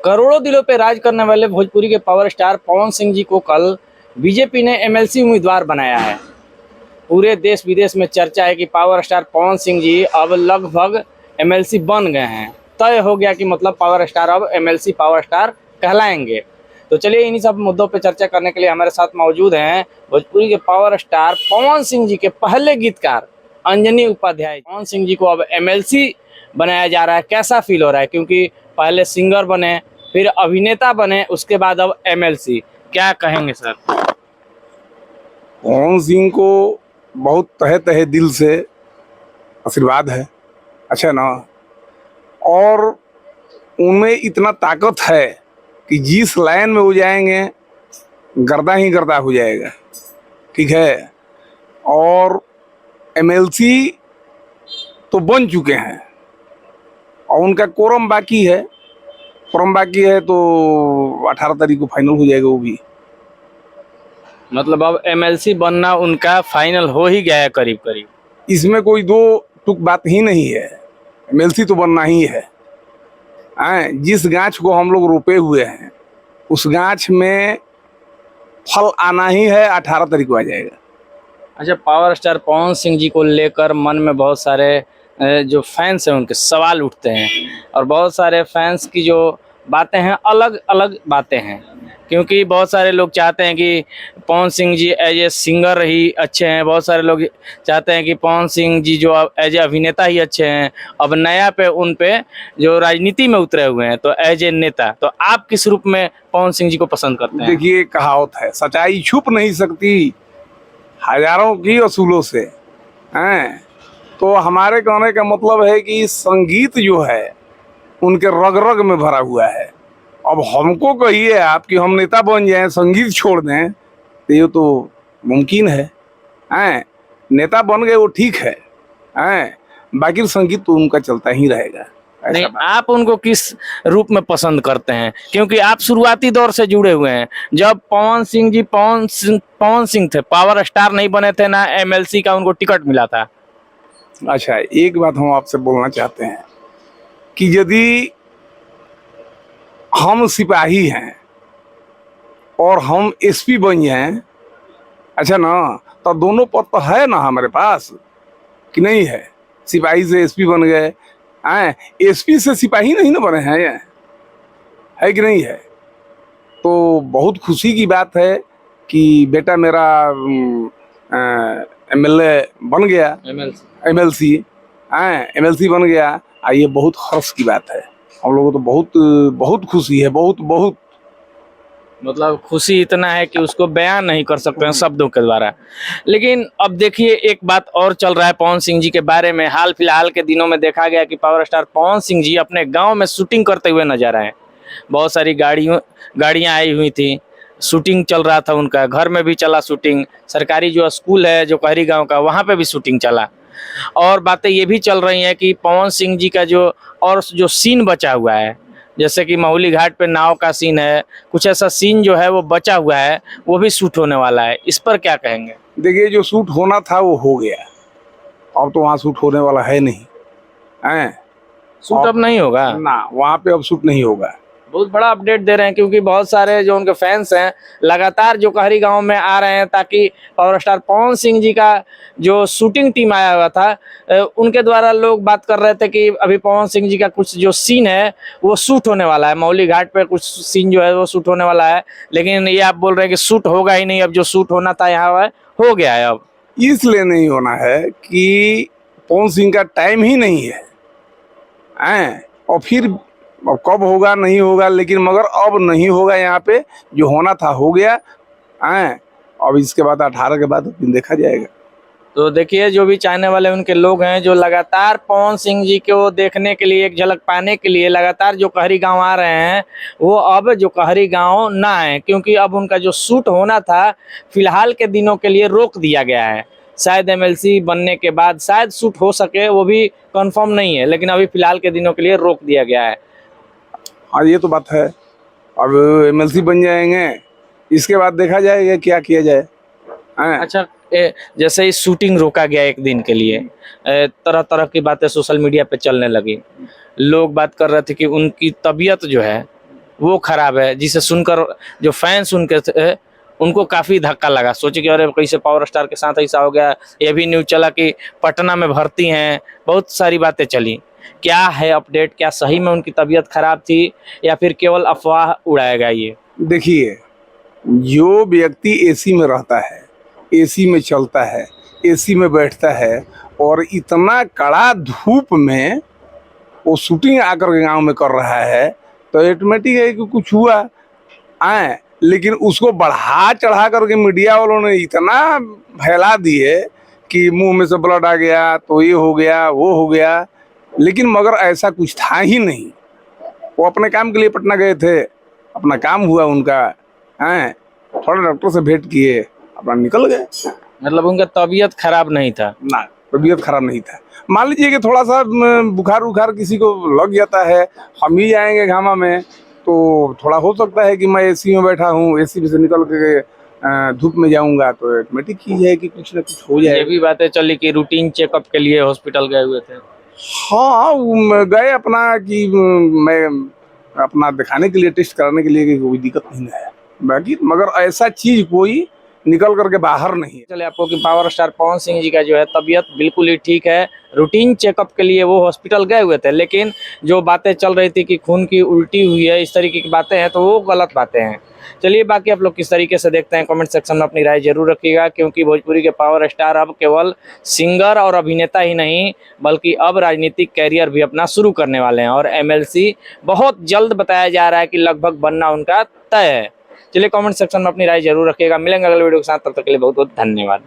करोड़ों दिलों पे राज करने वाले भोजपुरी के पावर स्टार पवन सिंह जी को कल बीजेपी ने एमएलसी उम्मीदवार बनाया है। पूरे देश विदेश में चर्चा है कि पावर स्टार पवन सिंह जी अब लगभग एमएलसी बन गए हैं। तय हो गया कि मतलब पावर स्टार अब एमएलसी पावर स्टार कहलाएंगे। तो चलिए इन्हीं सब मुद्दों पे चर्चा करने के लिए हमारे साथ मौजूद हैं भोजपुरी के पावर स्टार पवन सिंह जी के पहले गीतकार अंजनी उपाध्याय। पवन सिंह जी को अब एमएलसी बनाया जा रहा है, कैसा फील हो रहा है? क्योंकि पहले सिंगर बने, फिर अभिनेता बने, उसके बाद अब एमएलसी, क्या कहेंगे सर? पवन सिंह को बहुत तहे तहे दिल से आशीर्वाद है, अच्छा ना। और उनमें इतना ताकत है कि जिस लाइन में वो जाएंगे गर्दा ही गर्दा हो जाएगा, ठीक है। और एमएलसी तो बन चुके हैं और उनका कोरम बाकी है, तो 18 तारीख को फाइनल हो जाएगा वो भी। मतलब अब एमएलसी बनना उनका फाइनल हो ही गया है करीब करीब। इसमें कोई दो टुक बात ही नहीं है, एमएलसी तो बनना ही है। जिस गाछ को हम लोग रोपे हुए हैं उस गाछ में फल आना ही है, 18 तारीख को आ जाएगा। अच्छा, पावर स्टार पवन सिंह जी को लेकर मन में बहुत सारे जो फैंस हैं उनके सवाल उठते हैं, और बहुत सारे फैंस की जो बातें हैं अलग अलग बातें हैं। क्योंकि बहुत सारे लोग चाहते हैं कि Pawan Singh ji as a singer ही अच्छे हैं, बहुत सारे लोग चाहते हैं कि पवन सिंह जी जो एज ए अभिनेता ही अच्छे हैं। अब नया पे उन पे जो राजनीति में उतरे हुए हैं, तो एज ए नेता, तो आप किस रूप में पवन सिंह जी को पसंद करते हैं? देखिए, कहावत है, सच्चाई छुप नहीं सकती हजारों की असूलों से। तो हमारे कहने का मतलब है कि संगीत जो है उनके रग रग में भरा हुआ है। अब हमको कहिए आप कि हम नेता बन जाएं, संगीत छोड़ दें, तो ये तो मुमकिन है। नेता बन गए वो ठीक है, बाकी संगीत तो उनका चलता ही रहेगा। नहीं, आप उनको किस रूप में पसंद करते हैं? क्योंकि आप शुरुआती दौर से जुड़े हुए हैं, जब पवन सिंह जी पवन सिंह थे, पावर स्टार नहीं बने थे, ना एमएलसी का उनको टिकट मिला था। अच्छा, एक बात हम आपसे बोलना चाहते हैं कि यदि हम सिपाही हैं और हम एसपी बन जाएं, अच्छा ना, तो दोनों पद तो है ना हमारे पास, कि नहीं है? सिपाही से एसपी बन गए, एसपी से सिपाही नहीं ना बने हैं, है कि नहीं है? तो बहुत खुशी की बात है कि बेटा मेरा एमएलए बन गया, एमएलसी बन गया। ये बहुत हर्ष की बात है, हम लोगों को तो बहुत बहुत खुशी है, बहुत मतलब खुशी इतना है कि उसको बयान नहीं कर सकते हैं शब्दों के द्वारा। लेकिन अब देखिए, एक बात और चल रहा है पवन सिंह जी के बारे में। हाल फिलहाल के दिनों में देखा गया कि पावर स्टार पवन सिंह जी अपने गांव में शूटिंग करते हुए नजर आए। बहुत सारी गाड़ियां आई हुई थी, शूटिंग चल रहा था, उनका घर में भी चला शूटिंग, सरकारी जो स्कूल है जो कहरी गाँव का, वहाँ पे भी शूटिंग चला। और बातें ये भी चल रही हैं कि पवन सिंह जी का जो सीन बचा हुआ है, जैसे कि महुली घाट पे नाव का सीन है, कुछ ऐसा सीन जो है वो बचा हुआ है, वो भी शूट होने वाला है। इस पर क्या कहेंगे? देखिए, जो शूट होना था वो हो गया, अब तो वहाँ शूट होने वाला है नहीं, शूट अब नहीं होगा ना, वहाँ पे अब शूट नहीं होगा। बहुत बड़ा अपडेट दे रहे हैं, क्योंकि बहुत सारे जो उनके फैंस हैं लगातार जो कहरी गांव में आ रहे हैं, ताकि पावर स्टार पवन सिंह जी का जो शूटिंग टीम आया हुआ था, उनके द्वारा लोग बात कर रहे थे कि अभी पवन सिंह जी का कुछ जो सीन है वो शूट होने वाला है, मौली घाट पे कुछ सीन जो है वो शूट होने वाला है। लेकिन ये आप बोल रहे हैं कि शूट होगा ही नहीं, अब जो शूट होना था यहाँ हो गया है। अब इसलिए नहीं होना है कि पवन सिंह का टाइम ही नहीं है, और फिर अब कब होगा नहीं होगा, लेकिन मगर अब नहीं होगा, यहाँ पे जो होना था हो गया। अब इसके बाद 18 के बाद देखा जाएगा। तो देखिए, जो भी चाहने वाले उनके लोग हैं, जो लगातार पवन सिंह जी को देखने के लिए, एक झलक पाने के लिए लगातार जो कहरी गांव आ रहे हैं, वो अब जो कहरी गांव ना आए, क्योंकि अब उनका जो शूट होना था फिलहाल के दिनों के लिए रोक दिया गया है। शायद एमएलसी बनने के बाद शायद शूट हो सके, वो भी कंफर्म नहीं है, लेकिन अभी फिलहाल के दिनों के लिए रोक दिया गया है। हाँ, ये तो बात है। अब एमएलसी बन जाएंगे, इसके बाद देखा जाएगा क्या किया जाए। अच्छा, जैसे ही शूटिंग रोका गया एक दिन के लिए, तरह तरह की बातें सोशल मीडिया पे चलने लगी। लोग बात कर रहे थे कि उनकी तबीयत जो है वो खराब है, जिसे सुनकर जो फैंस उनके थे उनको काफी धक्का लगा, सोचे कि अरे कैसे पावर स्टार के साथ ऐसा हो गया। ये भी न्यूज चला कि पटना में भर्ती हैं, बहुत सारी बातें चली। क्या है अपडेट, क्या सही में उनकी तबीयत खराब थी या फिर केवल अफवाह उड़ाएगा ये? देखिए, जो व्यक्ति एसी में रहता है, एसी में चलता है, एसी में बैठता है और इतना कड़ा धूप में वो शूटिंग आकर के गांव में कर रहा है, तो ऑटोमेटिक है कि कुछ हुआ आए, लेकिन उसको बढ़ा चढ़ा करके मीडिया वालों ने इतना फैला दिए कि मुंह में से ब्लड आ गया, तो ये हो गया, वो हो गया, लेकिन मगर ऐसा कुछ था ही नहीं। वो अपने काम के लिए पटना गए थे, अपना काम हुआ उनका, हैं, थोड़ा डॉक्टर से भेंट किए, अपना निकल गए। मतलब उनका तबीयत खराब नहीं था? ना, तबीयत खराब नहीं था। मान लीजिए कि थोड़ा सा बुखार उखार किसी को लग जाता है, हम ही जाएंगे घामा में, तो थोड़ा हो सकता है कि मैं एसी में बैठा हूँ, एसी में से निकल के धूप में जाऊंगा, तो ऑटोमेटिक चीज है कि कुछ ना कुछ हो जाए। ये भी बातें चली कि रूटीन चेकअप के लिए हॉस्पिटल गए हुए थे। हाँ, गए अपना कि मैं अपना दिखाने के लिए, टेस्ट कराने के लिए कि कोई दिक्कत नहीं है, बाकी मगर ऐसा चीज कोई निकल करके बाहर नहीं है। चले आपको कि पावर स्टार पवन सिंह जी का जो है तबीयत बिल्कुल ही ठीक है, रूटीन चेकअप के लिए वो हॉस्पिटल गए हुए थे, लेकिन जो बातें चल रही थी कि खून की उल्टी हुई है, इस तरीके की बातें हैं, तो वो गलत बातें हैं। चलिए, बाकी आप लोग किस तरीके से देखते हैं कमेंट सेक्शन में अपनी राय जरूर रखिएगा, क्योंकि भोजपुरी के पावर स्टार अब केवल सिंगर और अभिनेता ही नहीं बल्कि अब राजनीतिक कैरियर भी अपना शुरू करने वाले हैं, और एमएलसी बहुत जल्द बताया जा रहा है कि लगभग बनना उनका तय है। चलिए, कमेंट सेक्शन में अपनी राय जरूर रखिएगा। मिलेंगे अगले वीडियो के साथ, तब तक के लिए बहुत बहुत धन्यवाद।